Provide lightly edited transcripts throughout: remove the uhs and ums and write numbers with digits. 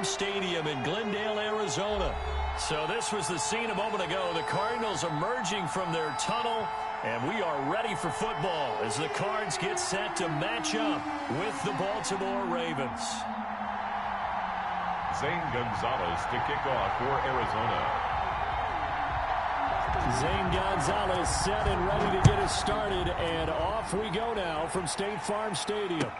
Stadium in Glendale, Arizona. So this was the scene a moment ago. The Cardinals emerging from their tunnel, and we are ready for football as the Cards get set to match up with the Baltimore Ravens. Zane Gonzalez to kick off for Arizona. Zane Gonzalez set and ready to get us started, and off we go now from State Farm Stadium.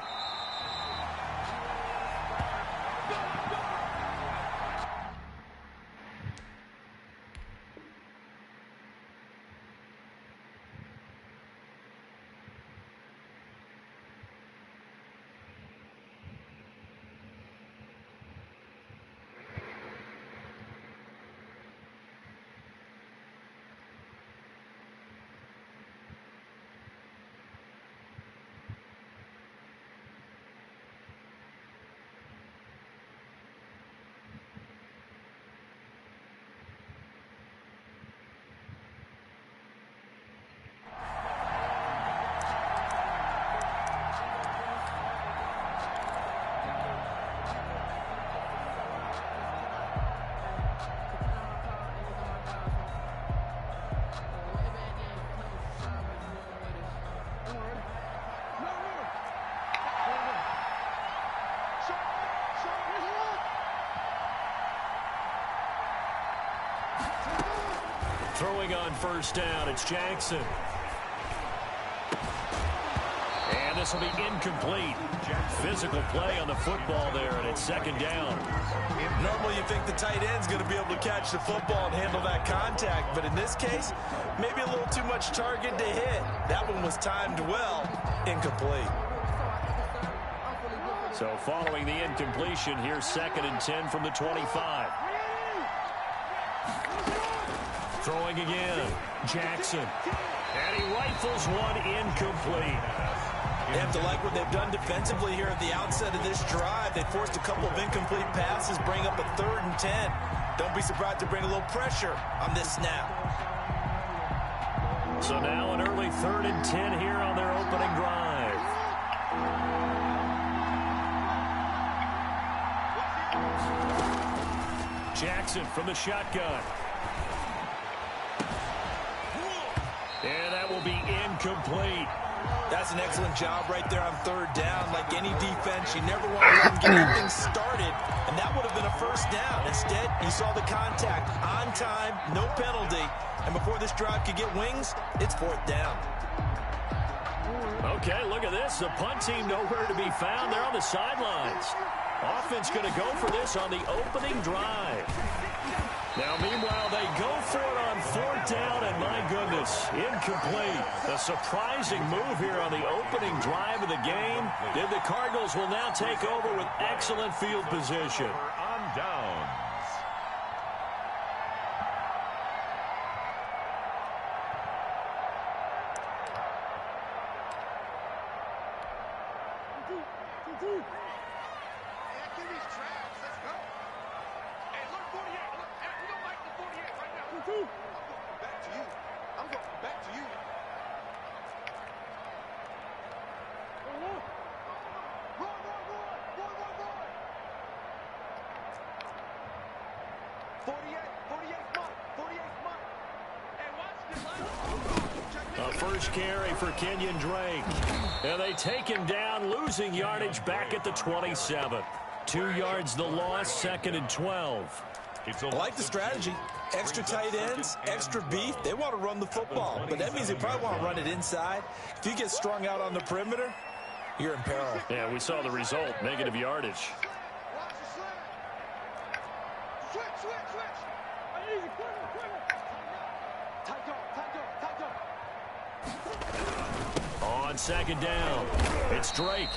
Throwing on first down, it's Jackson. And this will be incomplete. Physical play on the football there, and it's second down. Normally you think the tight end's going to be able to catch the football and handle that contact, but in this case, maybe a little too much target to hit. That one was timed well. Incomplete. So following the incompletion, here's 2nd and 10 from the 25. Throwing again, Jackson. And he rifles one incomplete. They have to like what they've done defensively here at the outset of this drive. They forced a couple of incomplete passes, bring up a 3rd and 10. Don't be surprised to bring a little pressure on this snap. So now an early 3rd and 10 here on their opening drive. Jackson from the shotgun. And that will be incomplete. That's an excellent job right there on 3rd down. Like any defense, you never want to let them get anything started, and that would have been a 1st down. Instead, he saw the contact on time, no penalty, and before this drive could get wings, it's 4th down. Okay, look at this. The punt team nowhere to be found. They're on the sidelines. Offense going to go for this on the opening drive. Now, meanwhile, they go for it on 4th down, and my goodness, incomplete. A surprising move here on the opening drive of the game. And the Cardinals will now take over with excellent field position. On downs. First carry for Kenyon Drake. And they take him down, losing yardage back at the 27. 2 yards the loss, 2nd and 12. I like the strategy. Extra tight ends, extra beef. They want to run the football, but that means they probably want to run it inside. If you get strung out on the perimeter, you're in peril. Yeah, we saw the result, negative yardage. On 2nd down, it's Drake.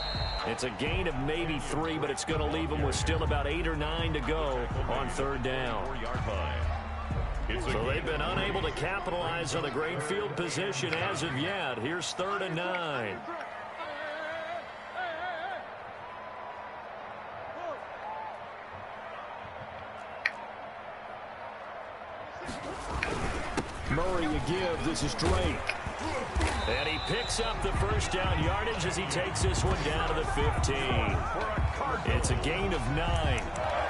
It's a gain of maybe 3, but it's going to leave them with still about 8 or 9 to go on 3rd down. So they've been unable to capitalize on the great field position as of yet. Here's 3rd and 9. Murray a give. This is Drake. And he picks up the first down yardage as he takes this one down to the 15. It's a gain of 9.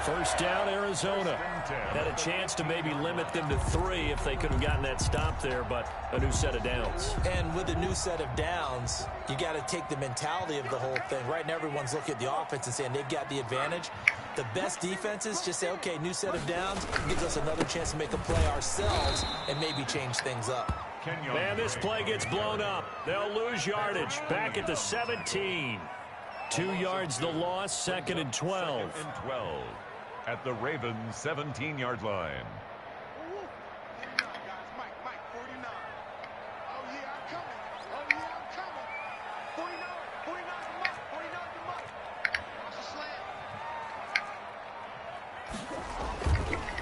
First down, Arizona. Had a chance to maybe limit them to 3 if they could have gotten that stop there, but a new set of downs. And with a new set of downs, you got to take the mentality of the whole thing. Right now, everyone's looking at the offense and saying they've got the advantage. The best defenses just say, okay, new set of downs gives us another chance to make a play ourselves and maybe change things up. Man, this play gets blown up. They'll lose yardage. Back at the 17. 2 yards the loss, 2nd and 12. 2nd and 12 at the Ravens' 17-yard line.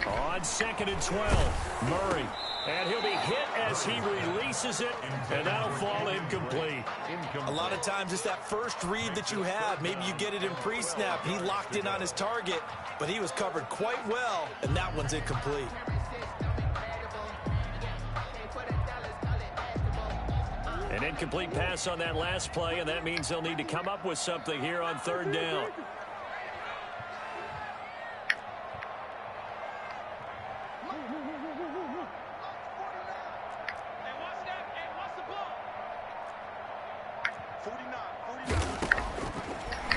On 2nd and 12, Murray. And he'll be hit as he releases it, and that'll fall incomplete. A lot of times it's that first read that you have. Maybe you get it in pre-snap. He locked in on his target, but he was covered quite well, and that one's incomplete. An incomplete pass on that last play, and that means they'll need to come up with something here on 3rd down.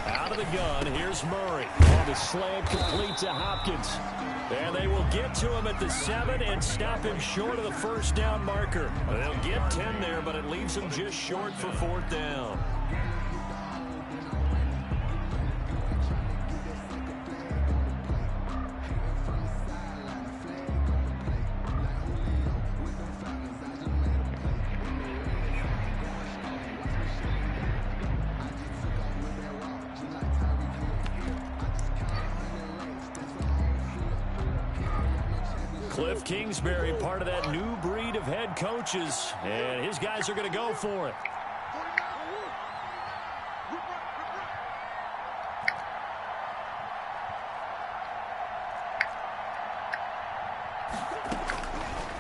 Out of the gun, here's Murray. On the slant, complete to Hopkins. And they will get to him at the 7 and stop him short of the first down marker. They'll get 10 there, but it leaves them just short for 4th down. Cliff Kingsbury, part of that new breed of head coaches, and his guys are going to go for it.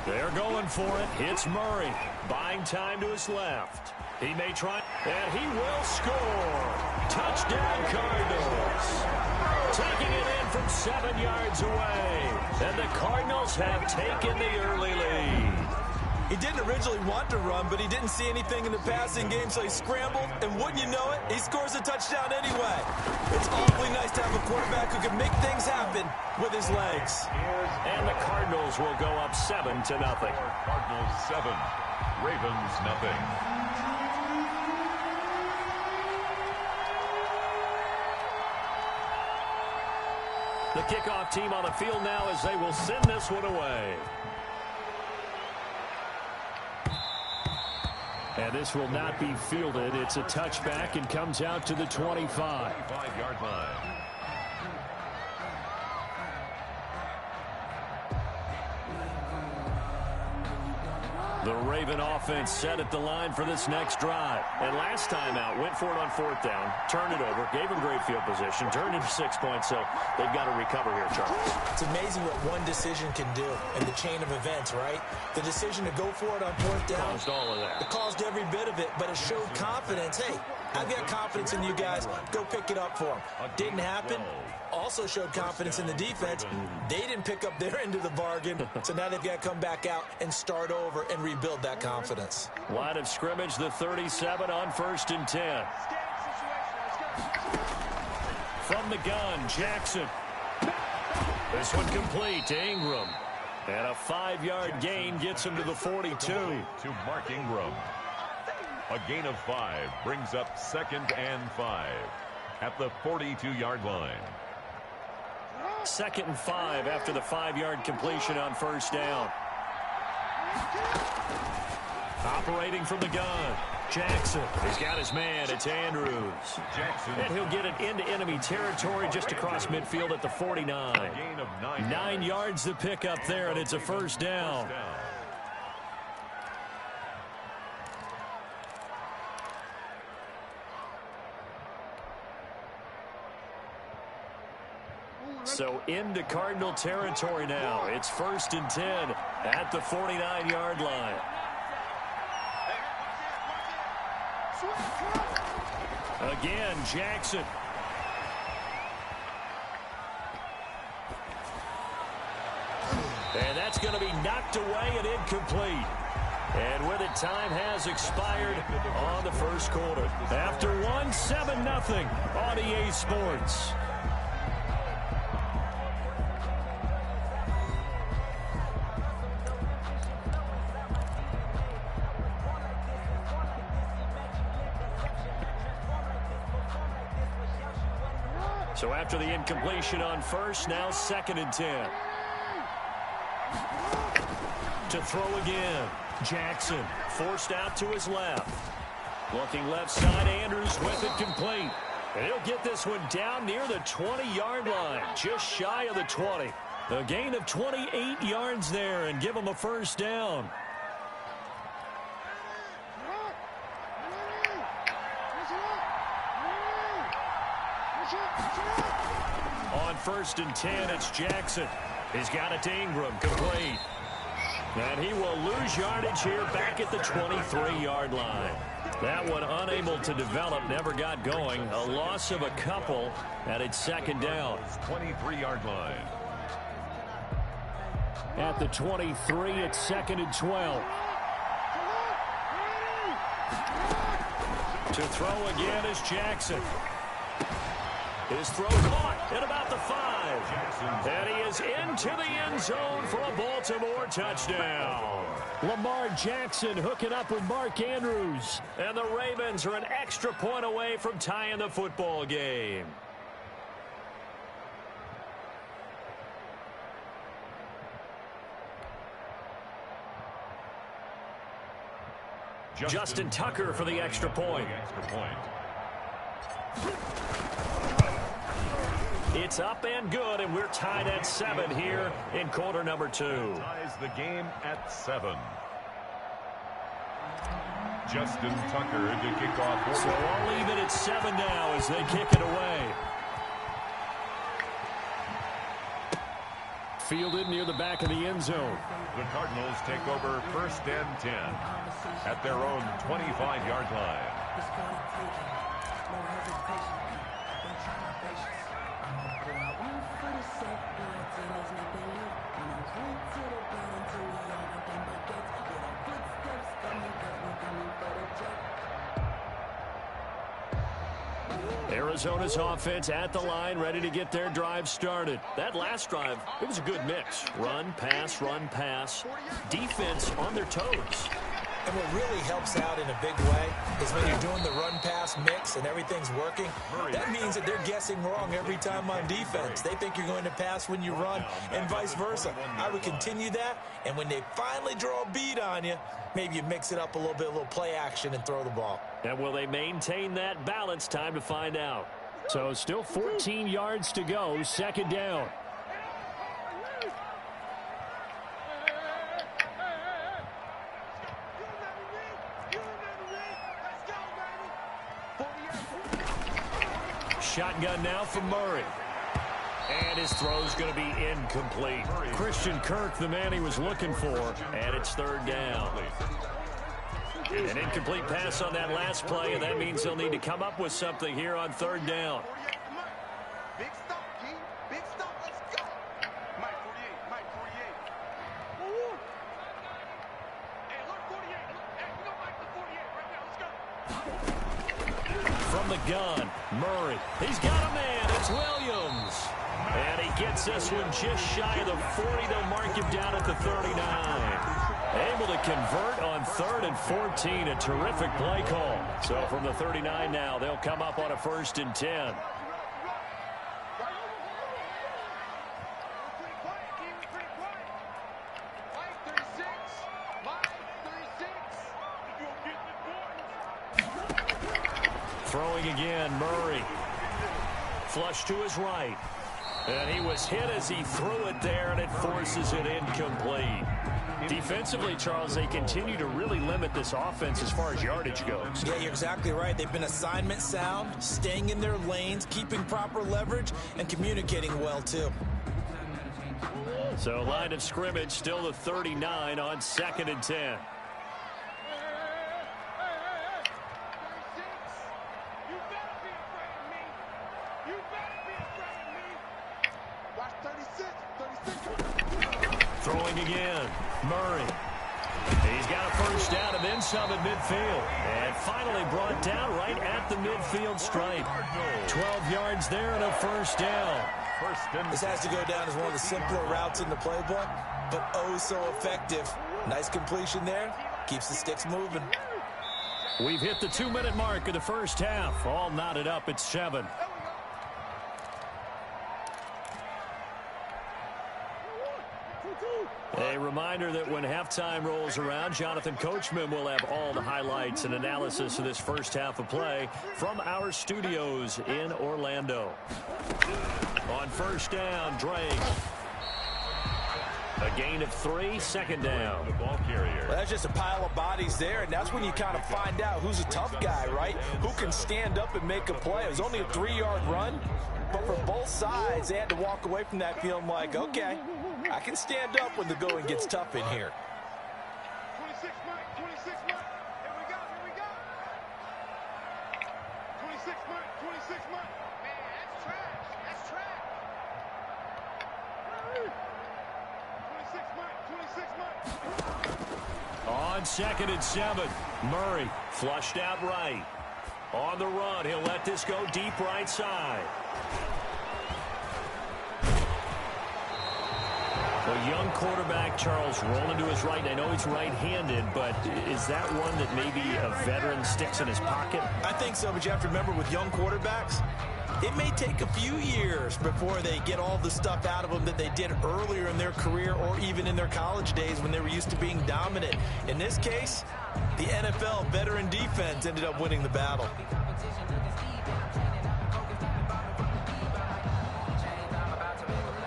They're going for it. It's Murray, buying time to his left. He may try, and he will score. Touchdown, Cardinals. Taking it in from 7 yards away. And the Cardinals have taken the early lead. He didn't originally want to run, but he didn't see anything in the passing game, so he scrambled, and wouldn't you know it, he scores a touchdown anyway. It's awfully nice to have a quarterback who can make things happen with his legs. And the Cardinals will go up 7-0. Cardinals 7, Ravens nothing. The kickoff team on the field now as they will send this one away. And this will not be fielded. It's a touchback and comes out to the 25. 25-yard line. The Raven offense set at the line for this next drive. And last time out, went for it on 4th down, turned it over, gave them great field position, turned into 6 points, so they've got to recover here, Charles. It's amazing what one decision can do in the chain of events, right? The decision to go for it on 4th down. Caused all of that. It caused every bit of it, but it showed confidence. Hey, I've got confidence in you guys. Go pick it up for them. Didn't happen. Also showed confidence in the defense. They didn't pick up their end of the bargain, so now they've got to come back out and start over and rebuild that confidence. Line of scrimmage, the 37 on 1st and 10. From the gun, Jackson. This one complete to Ingram. And a 5-yard gain gets him to the 42. To Mark Ingram. A gain of 5 brings up 2nd and 5 at the 42-yard line. 2nd and 5 after the 5-yard completion on 1st down. Operating from the gun, Jackson. He's got his man. It's Andrews. Jackson. And he'll get it into enemy territory just across midfield at the 49. A gain of 9 9 yards to pick up there, and it's a 1st down. So into Cardinal territory now. It's 1st and 10 at the 49-yard line. Again, Jackson. And that's going to be knocked away and incomplete. And with it, time has expired on the first quarter. After one, 7-0 on EA Sports. So after the incompletion on first, now 2nd and 10. To throw again. Jackson forced out to his left. Looking left side, Andrews with it complete. And he'll get this one down near the 20-yard line, just shy of the 20. A gain of 28 yards there and give him a first down. On 1st and 10, it's Jackson. He's got it to Ingram, complete. And he will lose yardage here back at the 23-yard line. That one unable to develop, never got going. A loss of a couple, and it's 2nd down. 23-yard line. At the 23, it's 2nd and 12. To throw again is Jackson. His throw caught at about the 5. And he is into the end zone for a Baltimore touchdown. Lamar Jackson hooking up with Mark Andrews. And the Ravens are an extra point away from tying the football game. Justin Tucker for the extra point. It's up and good, and we're tied at 7 here in quarter number 2. Ties the game at 7. Justin Tucker to kick off. So I'll leave it at 7 now as they kick it away. Fielded near the back of the end zone. The Cardinals take over 1st and 10 at their own 25-yard line. Arizona's offense at the line, ready to get their drive started. That last drive, it was a good mix. Run, pass, defense on their toes. And what really helps out in a big way is when you're doing the run-pass mix and everything's working, that means that they're guessing wrong every time on defense. They think you're going to pass when you run and vice versa. I would continue that, and when they finally draw a beat on you, maybe you mix it up a little bit, a little play action, and throw the ball. And will they maintain that balance? Time to find out. So still 14 yards to go, 2nd down. Shotgun now from Murray. And his throw's going to be incomplete. Christian Kirk, the man he was looking for, and it's 3rd down. An incomplete pass on that last play, and that means they'll need to come up with something here on 3rd down. Big stop, Key. Big stop. Let's go. Mike 48. Mike 48. Hey, look, 48. Hey, we got Mike the 48 right now. Let's go. From the gun, Murray. He's got a man. It's Williams. And he gets this one just shy of the 40. They'll mark him down at the 39. Able to convert on 3rd and 14. A terrific play call. So from the 39 now, they'll come up on a 1st and 10. Throwing again, Murray. Flush to his right. And he was hit as he threw it there, and it forces it incomplete. Defensively, Charles, they continue to really limit this offense as far as yardage goes. Yeah, you're exactly right. They've been assignment sound, staying in their lanes, keeping proper leverage, and communicating well, too. So line of scrimmage still the 39 on 2nd and 10. Throwing again. Murray. He's got a first down and then some at midfield. And finally brought down right at the midfield stripe. 12 yards there and a first down. This has to go down as one of the simpler routes in the playbook, but oh so effective. Nice completion there. Keeps the sticks moving. We've hit the 2-minute mark of the first half. All knotted up at 7. A reminder that when halftime rolls around, Jonathan Coachman will have all the highlights and analysis of this first half of play from our studios in Orlando. On first down, Drake. A gain of 3, second down. The ball carrier. Well, that's just a pile of bodies there, and that's when you kind of find out who's a tough guy, right? Who can stand up and make a play. It was only a 3-yard run, but for both sides, they had to walk away from that feeling like, okay, I can stand up when the going gets tough in here. 26 Mike, 26 Mike. Here we go, here we go. 26 Mike, 26 Mike. Man, that's trash. That's trash. 26 Mike, 26 Mike. On second and 7, Murray flushed out right. On the run, he'll let this go deep right side. A young quarterback, Charles, rolling to his right. I know he's right-handed, but is that one that maybe a veteran sticks in his pocket? I think so, but you have to remember with young quarterbacks, it may take a few years before they get all the stuff out of them that they did earlier in their career or even in their college days when they were used to being dominant. In this case, the NFL veteran defense ended up winning the battle.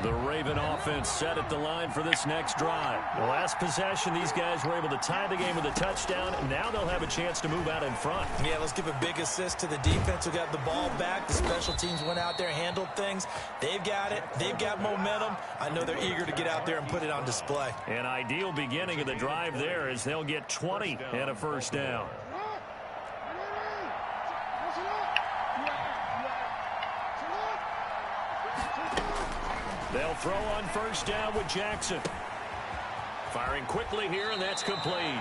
The Raven offense set at the line for this next drive. The last possession, these guys were able to tie the game with a touchdown, and now they'll have a chance to move out in front. Yeah, let's give a big assist to the defense who got the ball back. The special teams went out there, handled things. They've got it. They've got momentum. I know they're eager to get out there and put it on display. An ideal beginning of the drive there as they'll get 20 and a first down. They'll throw on first down with Jackson. Firing quickly here, and that's complete.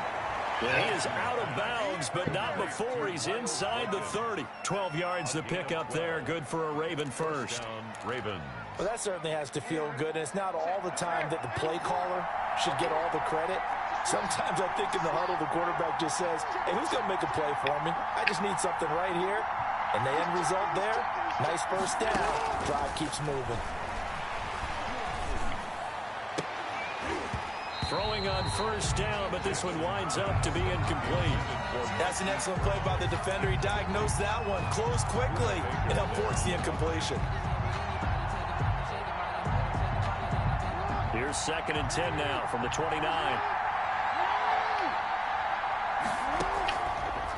Well, he is out of bounds, but not before he's inside the 30. 12 yards to pick up there. Good for a Raven first. Raven. Well, that certainly has to feel good, and it's not all the time that the play caller should get all the credit. Sometimes I think in the huddle, the quarterback just says, hey, who's going to make a play for me? I just need something right here. And the end result there, nice first down. Drive keeps moving. Throwing on first down, but this one winds up to be incomplete. That's an excellent play by the defender. He diagnosed that one, closed quickly, and helped force the incompletion. Here's second and 10 now from the 29.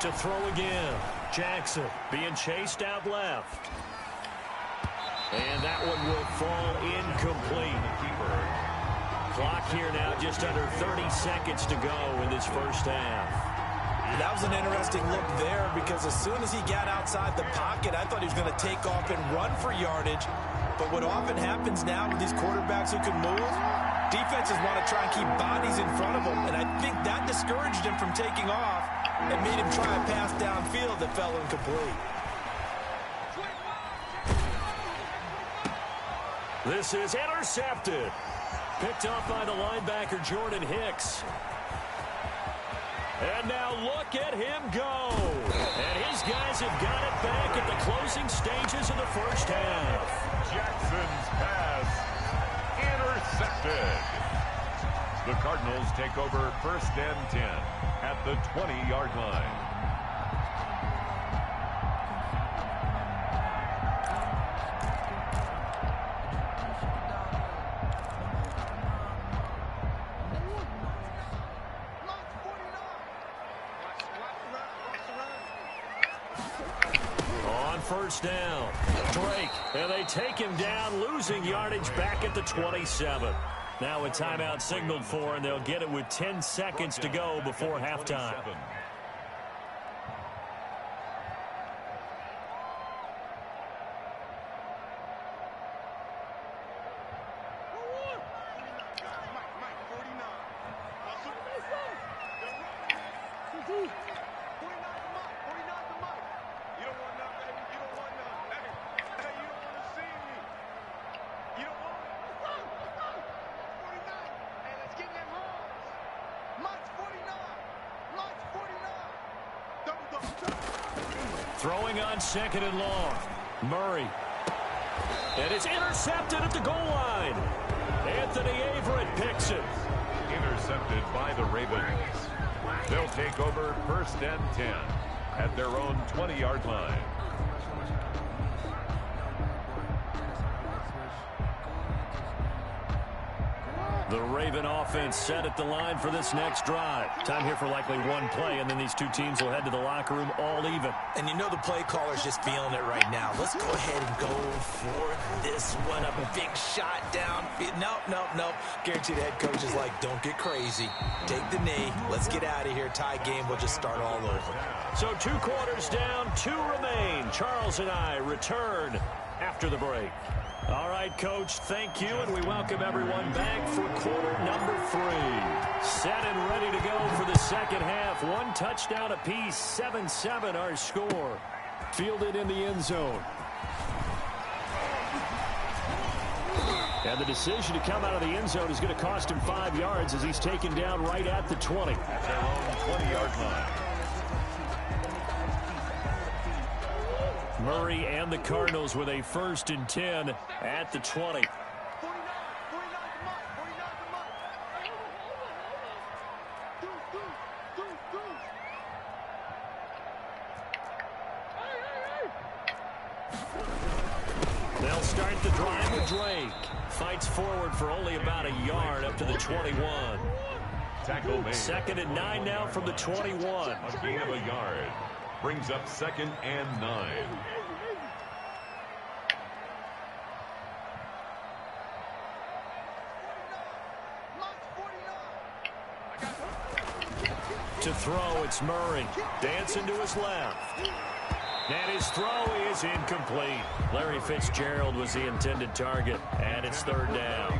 To throw again. Jackson being chased out left. And that one will fall incomplete. Clock here now just under 30 seconds to go in this first half. That was an interesting look there because as soon as he got outside the pocket, I thought he was going to take off and run for yardage. But what often happens now with these quarterbacks who can move, defenses want to try and keep bodies in front of them. And I think that discouraged him from taking off and made him try a pass downfield that fell incomplete. This is intercepted. Picked up by the linebacker, Jordan Hicks. And now look at him go. And his guys have got it back at the closing stages of the first half. Jackson's pass intercepted. The Cardinals take over first and 10 at the 20-yard line. First down. Drake, and they take him down, losing yardage back at the 27. Now a timeout signaled for, and they'll get it with 10 seconds to go before halftime. Throwing on second and long. Murray. And it's intercepted at the goal line. Anthony Averett picks it. Intercepted by the Ravens. They'll take over 1st and 10 at their own 20-yard line. The Raven offense set at the line for this next drive. Time here for likely one play, and then these two teams will head to the locker room all even. And you know the play caller's just feeling it right now. Let's go ahead and go for this one. A big shot down. Nope. Guaranteed the head coach is like, don't get crazy. Take the knee. Let's get out of here. Tie game. We'll just start all over. So 2 quarters down, 2 remain. Charles and I return after the break. All right, Coach, thank you, and we welcome everyone back for quarter number 3. Set and ready to go for the second half. 1 touchdown apiece, 7-7 our score. Fielded in the end zone. And the decision to come out of the end zone is going to cost him 5 yards as he's taken down right at the 20. At their own 20-yard line. Murray and the Cardinals with a 1st and 10 at the 20. They'll start the drive with Drake. Fights forward for only about a yard up to the 21. Tackle made. 2nd and 9 now from the 21. A gain of a yard. Brings up 2nd and 9. To throw, it's Murray. Dancing to his left. And his throw is incomplete. Larry Fitzgerald was the intended target, and it's 3rd down.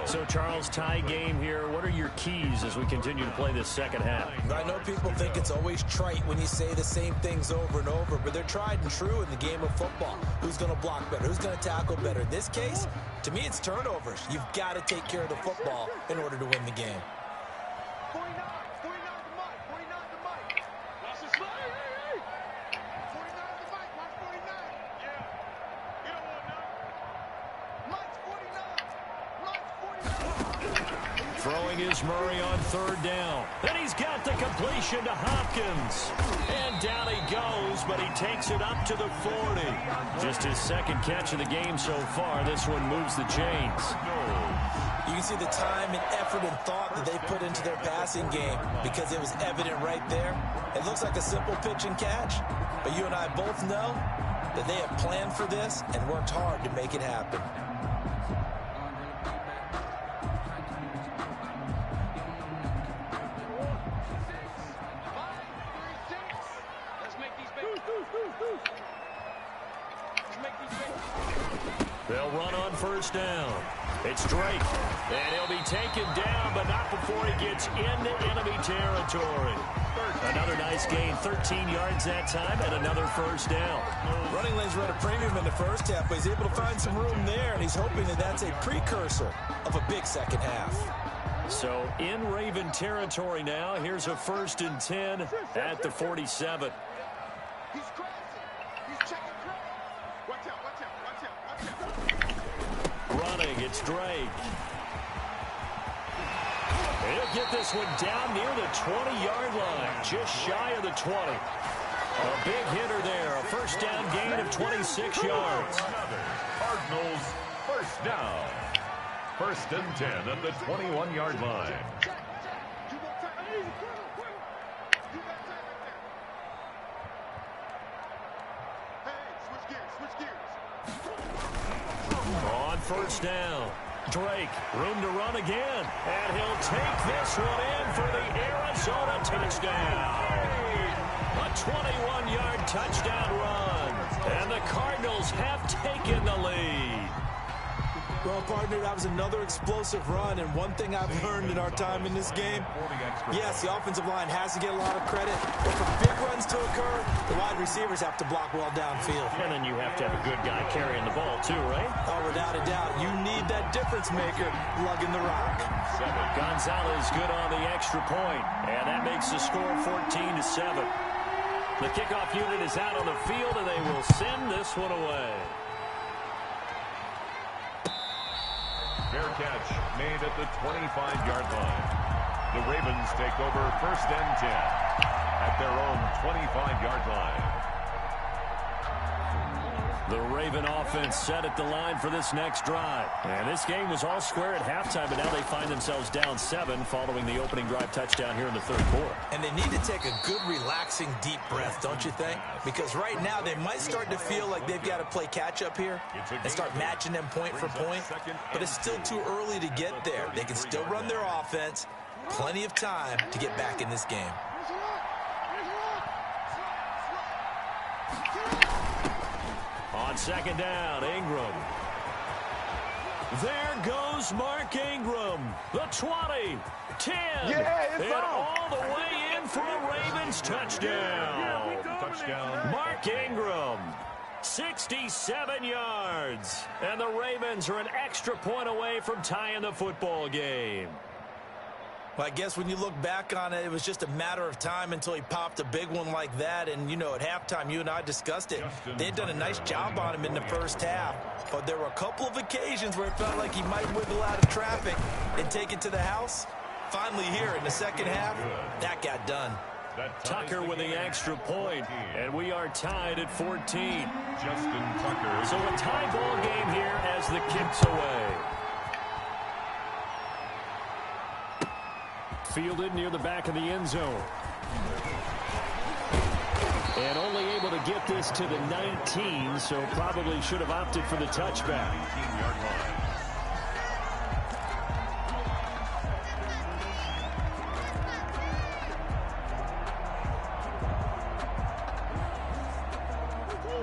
So, Charles, tie game here. What are your keys as we continue to play this second half? I know people think it's always trite when you say the same things over and over, but they're tried and true in the game of football. Who's going to block better? Who's going to tackle better? In this case, to me, it's turnovers. You've got to take care of the football in order to win the game. Throwing is Murray on 3rd down. And he's got the completion to Hopkins. And down he goes, but he takes it up to the 40. Just his 2nd catch of the game so far. This one moves the chains. You can see the time and effort and thought that they put into their passing game because it was evident right there. It looks like a simple pitch and catch, but you and I both know that they have planned for this and worked hard to make it happen. They'll run on 1st down. It's Drake, and he'll be taken down, but not before he gets into enemy territory. Another nice gain, 13 yards that time, and another 1st down. Running lanes run a premium in the first half, but he's able to find some room there, and he's hoping that that's a precursor of a big second half. So in Raven territory now, here's a 1st and 10 at the 47. He's crossing. He's checking Drake. Watch out, watch out, watch out, watch out. Running, it's Drake. He'll get this one down near the 20-yard line, just shy of the 20. A big hitter there, a 1st down gain of 26 yards. Cardinals 1st down. 1st and 10 at the 21-yard line. On 1st down, Drake, room to run again, and he'll take this one in for the Arizona touchdown. A 21-yard touchdown run, and the Cardinals have taken the lead. Well, partner, that was another explosive run, and one thing I've learned in our time in this game, yes, the offensive line has to get a lot of credit, but for big runs to occur, the wide receivers have to block well downfield. And then you have to have a good guy carrying the ball, too, right? Oh, without a doubt, you need that difference maker lugging the rock. Gonzalez good on the extra point, and that makes the score 14-7. The kickoff unit is out on the field, and they will send this one away. Fair catch made at the 25-yard line. The Ravens take over 1st and 10 at their own 25-yard line. The Raven offense set at the line for this next drive. And this game was all square at halftime, but now they find themselves down 7 following the opening drive touchdown here in the third quarter. And they need to take a good, relaxing, deep breath, don't you think? Because right now they might start to feel like they've got to play catch-up here and start matching them point for point. But it's still too early to get there. They can still run their offense. Plenty of time to get back in this game. On second down, Ingram. There goes Mark Ingram. The 20, 10, and all the way in for a Ravens touchdown. Mark Ingram, 67 yards. And the Ravens are an extra point away from tying the football game. Well, I guess when you look back on it, it was just a matter of time until he popped a big one like that. And, you know, at halftime, you and I discussed it. They'd done a nice job on him in the first half. But there were a couple of occasions where it felt like he might wiggle out of traffic and take it to the house. Finally here in the second half, that got done. Tucker with the extra point, and we are tied at 14. Justin Tucker. So a tie ball game here as the kick's away. Fielded near the back of the end zone. And only able to get this to the 19, so probably should have opted for the touchback. 19-yard line.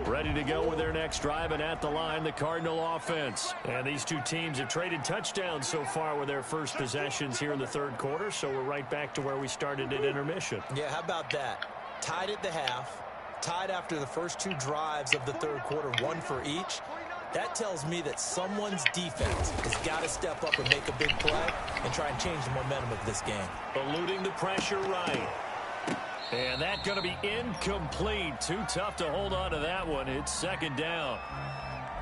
Ready to go with their next drive, and at the line, the Cardinal offense. And these two teams have traded touchdowns so far with their first possessions here in the third quarter, so we're right back to where we started at intermission. Yeah, how about that? Tied at the half, tied after the first two drives of the third quarter, one for each. That tells me that someone's defense has got to step up and make a big play and try and change the momentum of this game. Eluding the pressure right. And that's going to be incomplete. Too tough to hold on to that one. It's second down.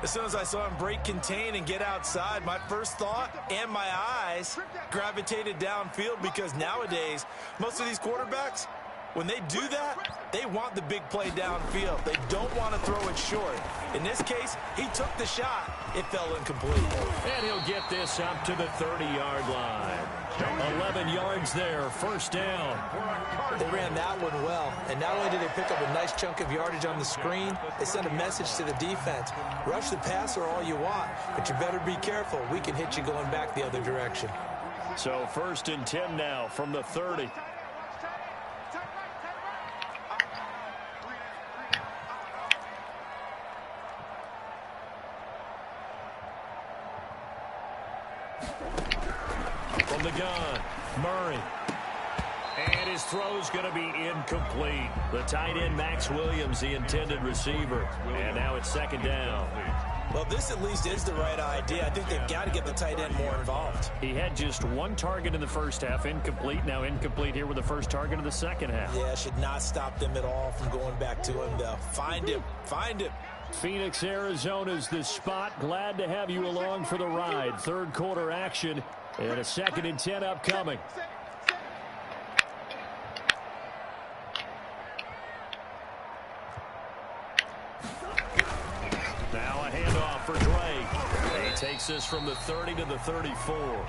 As soon as I saw him break contain and get outside, my first thought and my eyes gravitated downfield, because nowadays, most of these quarterbacks, when they do that, they want the big play downfield. They don't want to throw it short. In this case, he took the shot. It fell incomplete. And he'll get this up to the 30-yard line. 11 yards there, first down. They ran that one well. And not only did they pick up a nice chunk of yardage on the screen, they sent a message to the defense. Rush the passer all you want, but you better be careful. We can hit you going back the other direction. So 1st and 10 now from the 30. From the gun, Murray. And his throw's going to be incomplete. The tight end, Max Williams, the intended receiver. And now it's second down. Well, this at least is the right idea. I think they've got to get the tight end more involved. He had just one target in the first half, incomplete. Now incomplete here with the first target of the second half. Yeah, should not stop them at all from going back to him, though. Find him. Find him. Phoenix, Arizona's the spot. Glad to have you along for the ride. Third quarter action and a 2nd and 10 upcoming. Now a handoff for Drake. He takes this from the 30 to the 34.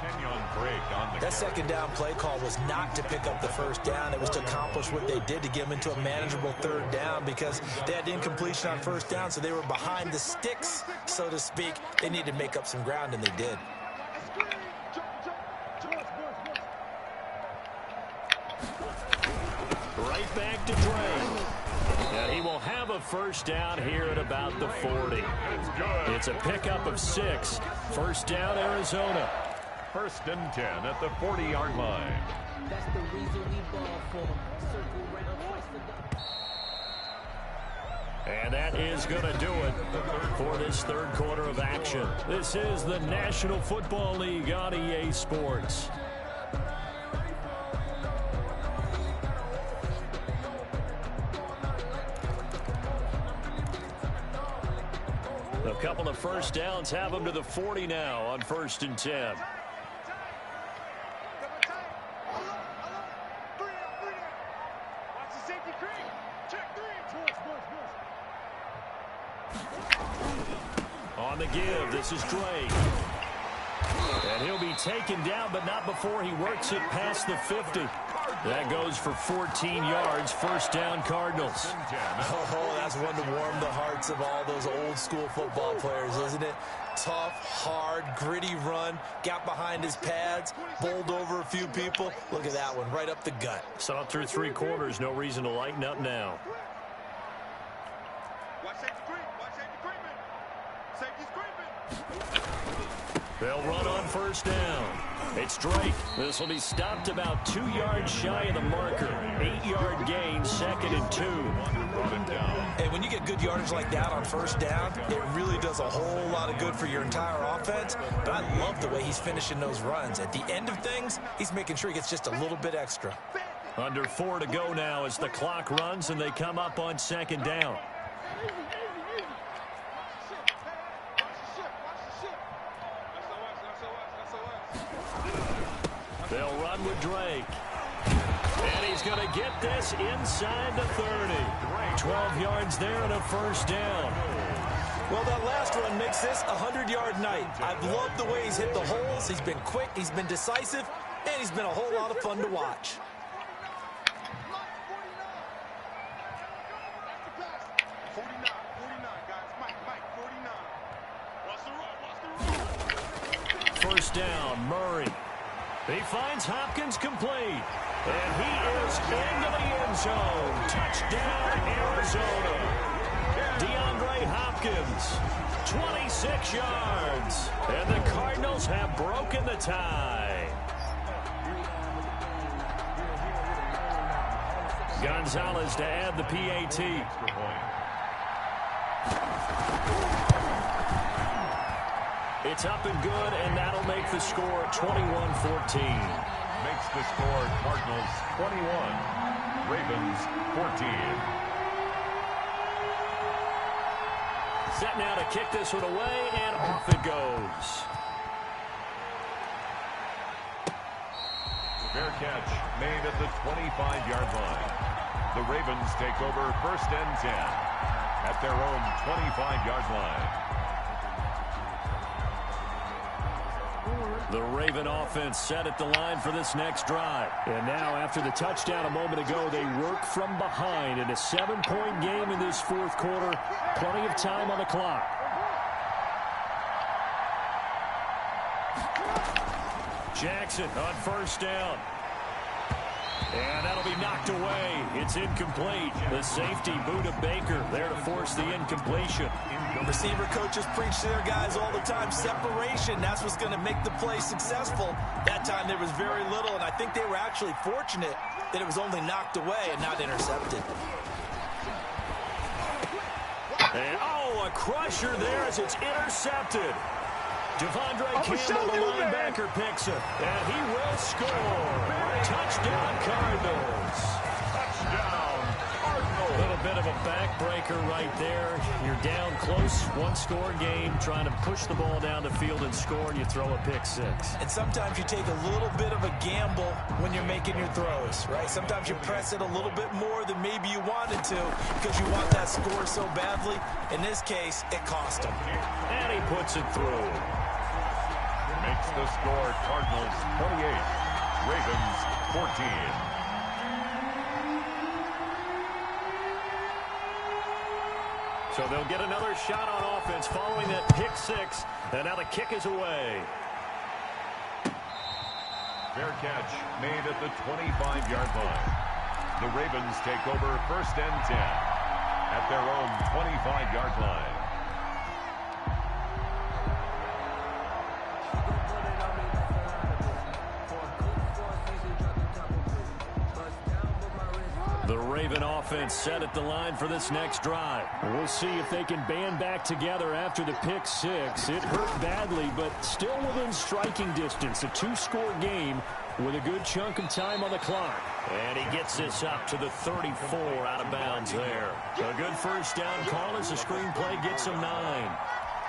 That second down play call was not to pick up the first down. It was to accomplish what they did, to get them into a manageable third down, because they had incompletion on first down, so they were behind the sticks, so to speak. They needed to make up some ground, and they did. Right back to Drake. And he will have a first down here at about the 40. It's a pickup of 6. First down, Arizona. 1st and 10 at the 40-yard line. That's the reason we ball for circle round twice the And that is going to do it for this third quarter of action. This is the National Football League on EA Sports. Couple of first downs have them to the 40 now on 1st and 10. On the give, this is Drake. And he'll be taken down, but not before he works it past the 50. That goes for 14 yards, 1st down Cardinals. Oh, that's one to warm the hearts of all those old school football players, isn't it? Tough, hard, gritty run, got behind his pads, bowled over a few people. Look at that one, right up the gut. Saw through 3 quarters, no reason to lighten up now. They'll run on 1st down. It's Drake. This will be stopped about 2 yards shy of the marker. 8-yard gain, 2nd and 2. And when you get good yardage like that on 1st down, it really does a whole lot of good for your entire offense. But I love the way he's finishing those runs. At the end of things, he's making sure he gets just a little bit extra. Under 4 to go now as the clock runs and they come up on 2nd down. They'll run with Drake. And he's going to get this inside the 30. 12 yards there and a 1st down. Well, that last run makes this a 100-yard night. I've loved the way he's hit the holes. He's been quick, he's been decisive, and he's been a whole lot of fun to watch. First down, Murray. He finds Hopkins complete. And he is into the end zone. Touchdown, Arizona. DeAndre Hopkins, 26 yards. And the Cardinals have broken the tie. Gonzalez to add the PAT. It's up and good, and that'll make the score 21-14. Makes the score Cardinals 21, Ravens 14. Set now to kick this one away, and off it goes. Fair catch made at the 25-yard line. The Ravens take over 1st and 10 at their own 25-yard line. The Raven offense set at the line for this next drive. And now, after the touchdown a moment ago, they work from behind in a 7-point game in this 4th quarter. Plenty of time on the clock. Jackson on 1st down. And that'll be knocked away. It's incomplete. The safety, Buda Baker, there to force the incompletion. Receiver coaches preach to their guys all the time. Separation, that's what's going to make the play successful. That time there was very little, and I think they were actually fortunate that it was only knocked away and not intercepted. And, a crusher there as it's intercepted. Devondre Campbell, the linebacker, picks it, and he will score. Touchdown, Cardinals. Touchdown, Cardinals. A little bit of a backbreaker right there. You're down close, 1-score game, trying to push the ball down the field and score, and you throw a pick 6. And sometimes you take a little bit of a gamble when you're making your throws, right? Sometimes you press it a little bit more than maybe you wanted to because you want that score so badly. In this case, it cost him. And he puts it through. Makes the score Cardinals 28, Ravens 14. So they'll get another shot on offense following that pick 6, and now the kick is away. Fair catch made at the 25-yard line. The Ravens take over 1st and 10 at their own 25-yard line. The Raven offense set at the line for this next drive. We'll see if they can band back together after the pick 6. It hurt badly, but still within striking distance. A 2-score game with a good chunk of time on the clock. And he gets this up to the 34 out of bounds there. A good 1st down call as the screenplay gets him 9.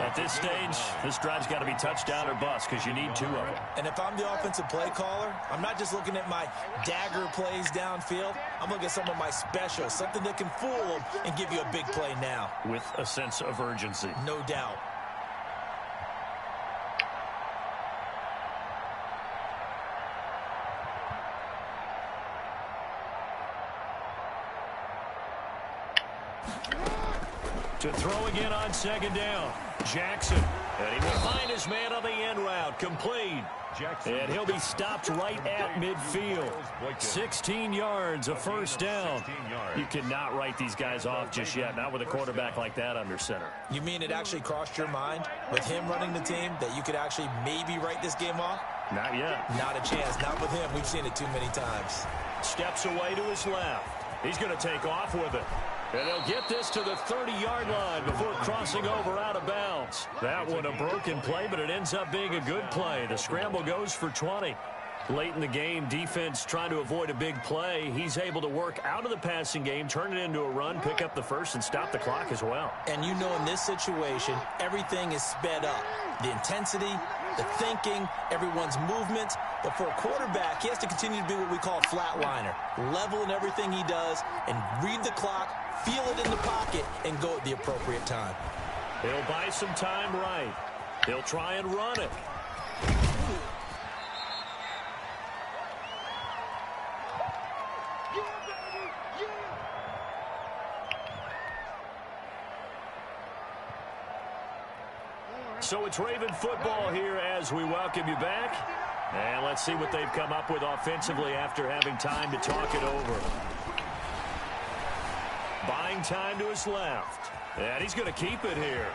At this stage, this drive's got to be touchdown or bust because you need 2 of them. And if I'm the offensive play caller, I'm not just looking at my dagger plays downfield. I'm looking at some of my specials, something that can fool them and give you a big play now. With a sense of urgency. No doubt. To throw again on 2nd down. Jackson. And he will find his man on the end route. Complete. And he'll be stopped right at midfield. 16 yards, a first down. You cannot write these guys off just yet, not with a quarterback like that under center. You mean it actually crossed your mind with him running the team that you could actually maybe write this game off? Not yet. Not a chance. Not with him. We've seen it too many times. Steps away to his left. He's going to take off with it. And they'll get this to the 30-yard line before crossing over out of bounds. That one a broken play, but it ends up being a good play. The scramble goes for 20. Late in the game, defense trying to avoid a big play. He's able to work out of the passing game, turn it into a run, pick up the first, and stop the clock as well. And you know in this situation, everything is sped up. The intensity, the thinking, everyone's movements. But for a quarterback, he has to continue to be what we call a flatliner. Level in everything he does and read the clock, feel it in the pocket, and go at the appropriate time. He'll buy some time right. He'll try and run it. So it's Raven football here as we welcome you back. And let's see what they've come up with offensively after having time to talk it over. Buying time to his left. And he's going to keep it here.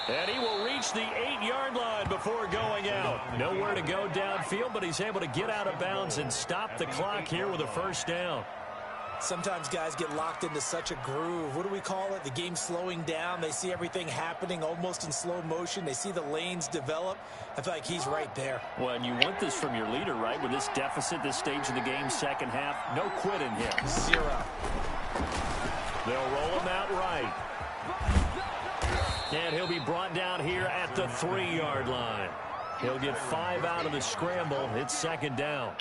And he will reach the 8-yard line before going out. Nowhere to go downfield, but he's able to get out of bounds and stop the clock here with a first down. Sometimes guys get locked into such a groove. What do we call it? The game slowing down. They see everything happening almost in slow motion. They see the lanes develop. I feel like he's right there. Well, and you want this from your leader, right? With this deficit, this stage of the game, second half, no quit in him. 0. They'll roll him out right. And he'll be brought down here at the 3-yard line. He'll get 5 out of the scramble. It's second down.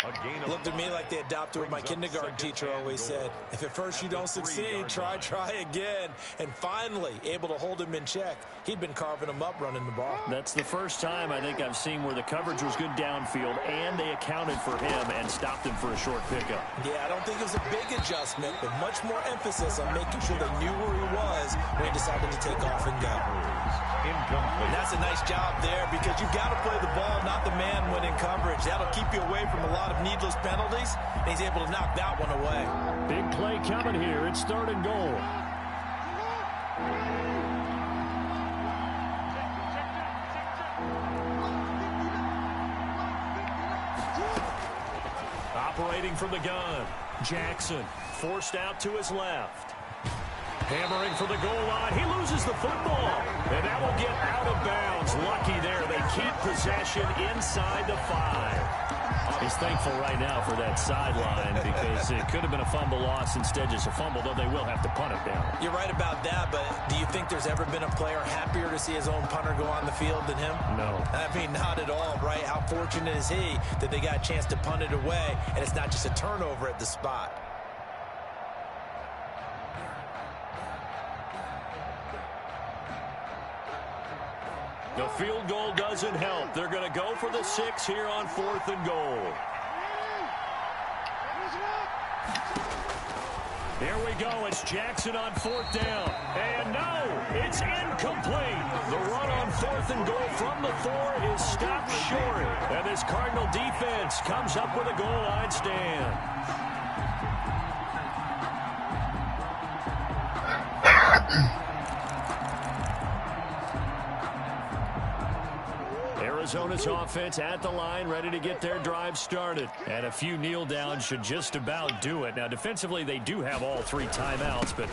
Looked at me like they adopted what my kindergarten teacher always said. If at first you don't succeed, try again. And finally, able to hold him in check. He'd been carving him up running the ball. That's the first time I think I've seen where the coverage was good downfield, and they accounted for him and stopped him for a short pickup. Yeah, I don't think it was a big adjustment, but much more emphasis on making sure they knew where he was when he decided to take off and go. And that's a nice job there because you've got to play the ball, not the man when in coverage. That'll keep you away from a lot of needless penalties, and he's able to knock that one away. Big play coming here. It's 3rd and goal. Operating from the gun. Jackson forced out to his left. Hammering for the goal line. He loses the football. And that will get out of bounds. Lucky there. They keep possession inside the 5. He's thankful right now for that sideline because it could have been a fumble loss instead just a fumble, though they will have to punt it down. You're right about that, but do you think there's ever been a player happier to see his own punter go on the field than him? No. I mean, not at all, right? How fortunate is he that they got a chance to punt it away, and it's not just a turnover at the spot. The field goal doesn't help. They're going to go for the 6 here on 4th and goal. Here we go. It's Jackson on 4th down. And no, it's incomplete. The run on 4th and goal from the 4 is stopped short. And this Cardinal defense comes up with a goal line stand. Arizona's offense at the line, ready to get their drive started. And a few kneel downs should just about do it. Now, defensively, they do have all 3 timeouts, but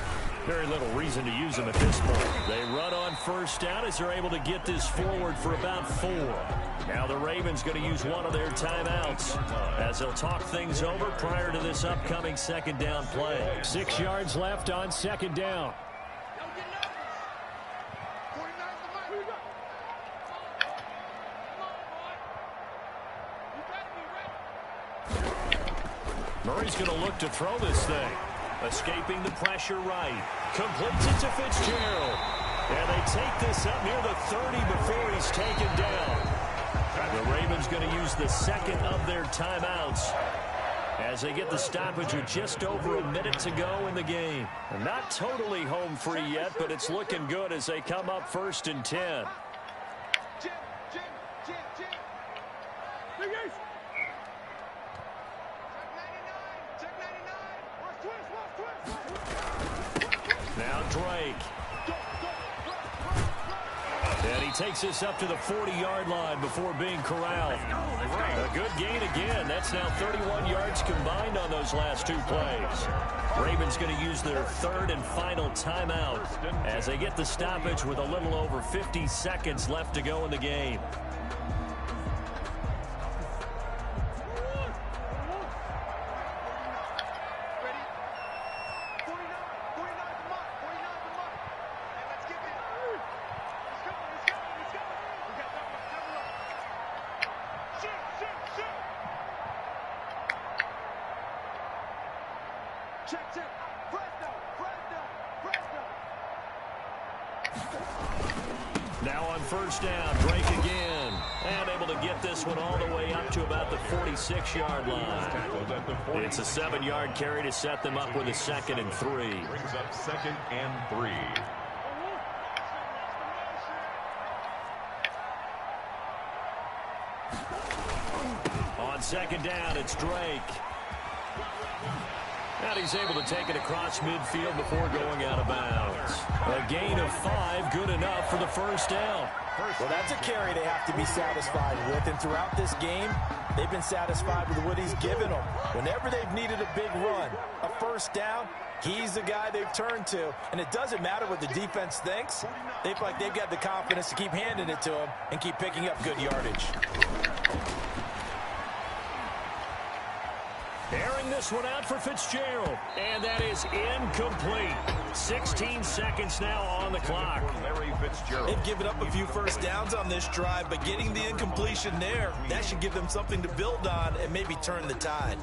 very little reason to use them at this point. They run on first down as they're able to get this forward for about 4. Now the Ravens going to use one of their timeouts as they'll talk things over prior to this upcoming second down play. 6 yards left on second down. Murray's going to look to throw this thing. Escaping the pressure right. Completes it to Fitzgerald. And they take this up near the 30 before he's taken down. The Ravens going to use the second of their timeouts as they get the stoppage with just over a minute to go in the game. And not totally home free yet, but it's looking good as they come up 1st and 10. Now Drake. And he takes this up to the 40-yard line before being corralled. A good gain again. That's now 31 yards combined on those last 2 plays. Ravens going to use their 3rd and final timeout as they get the stoppage with a little over 50 seconds left to go in the game. Now on 1st down, Drake again. And able to get this one all the way up to about the 46-yard line. It's a 7-yard carry to set them up with a 2nd and 3. Brings up 2nd and 3. On 2nd down, it's Drake. And he's able to take it across midfield before going out of bounds. A gain of 5, good enough for the 1st down. Well, that's a carry they have to be satisfied with. And throughout this game, they've been satisfied with what he's given them. Whenever they've needed a big run, a 1st down, he's the guy they've turned to. And it doesn't matter what the defense thinks. They feel like they've got the confidence to keep handing it to him and keep picking up good yardage. Airing this one out for Fitzgerald. And that is incomplete. 16 seconds now on the clock. Larry Fitzgerald. They've given up a few 1st downs on this drive, but getting the incompletion there, that should give them something to build on and maybe turn the tide.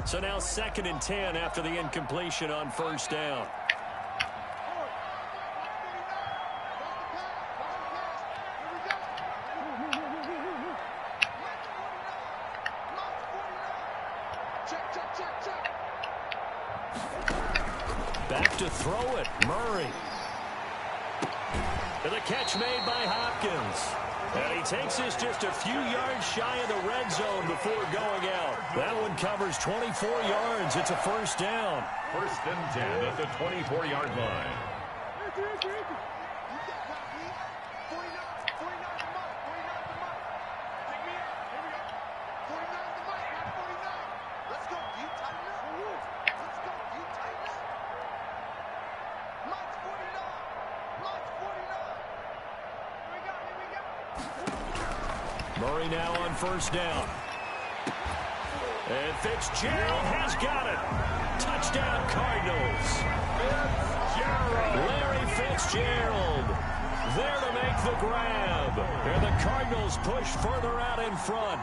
So now 2nd and 10 after the incompletion on 1st down. Back to throw it, Murray. And the catch made by Hopkins. And he takes this just a few yards shy of the red zone before going out. That one covers 24 yards. It's a 1st down. 1st and 10 at the 24-yard line. Murray now on 1st down. And Fitzgerald has got it. Touchdown, Cardinals. Larry Fitzgerald there to make the grab. And the Cardinals push further out in front.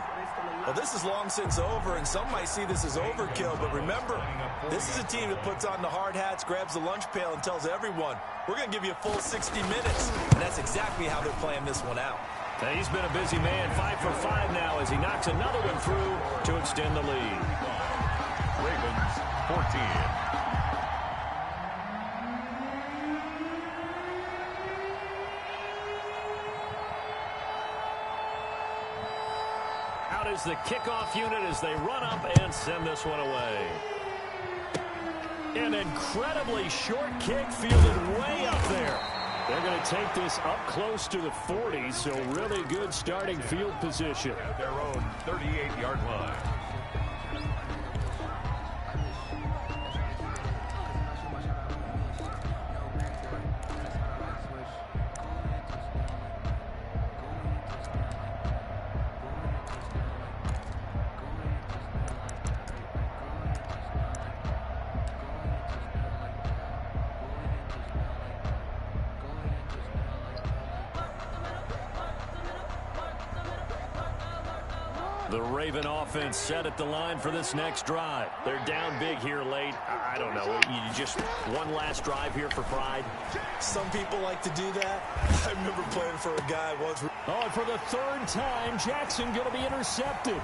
Well, this is long since over, and some might see this as overkill. But remember, this is a team that puts on the hard hats, grabs the lunch pail, and tells everyone, we're going to give you a full 60 minutes. And that's exactly how they're playing this one out. Now, he's been a busy man, 5 for 5 now as he knocks another one through to extend the lead. Ravens 14. Out is the kickoff unit as they run up and send this one away. An incredibly short kick fielded way up there. They're going to take this up close to the 40, so really good starting field position. At their own 38-yard line. The Raven offense set at the line for this next drive. They're down big here late. I don't know. You just one last drive here for pride? Some people like to do that. I remember playing for a guy once. Oh, and for the third time, Jackson going to be intercepted.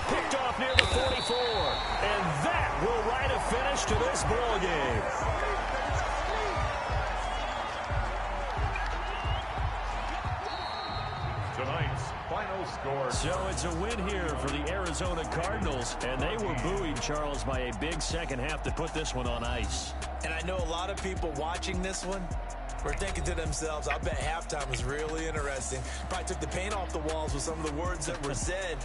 Picked off near the 44. And that will write a finish to this ball game. Tonight's final score. So it's a win here for the Arizona Cardinals, and they were buoyed, Charles, by a big second half to put this one on ice. And I know a lot of people watching this one were thinking to themselves, I bet halftime was really interesting. Probably took the paint off the walls with some of the words that were said.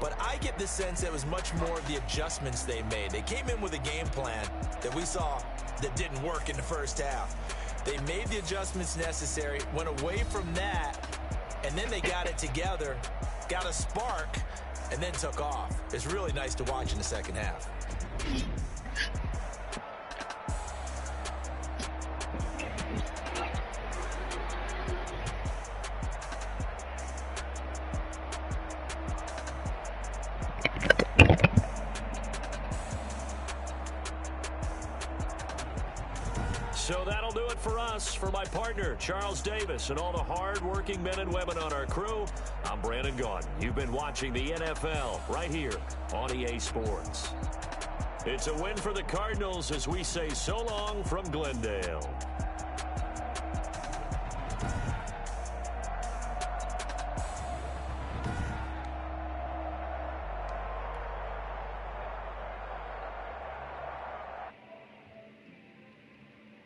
But I get the sense that it was much more of the adjustments they made. They came in with a game plan that we saw that didn't work in the first half. They made the adjustments necessary, went away from that, and then they got it together, got a spark, and then took off. It's really nice to watch in the second half. So that'll do it for us. For my partner, Charles Davis, and all the hard-working men and women on our crew, I'm Brandon Gaudin. You've been watching the NFL right here on EA Sports. It's a win for the Cardinals as we say so long from Glendale.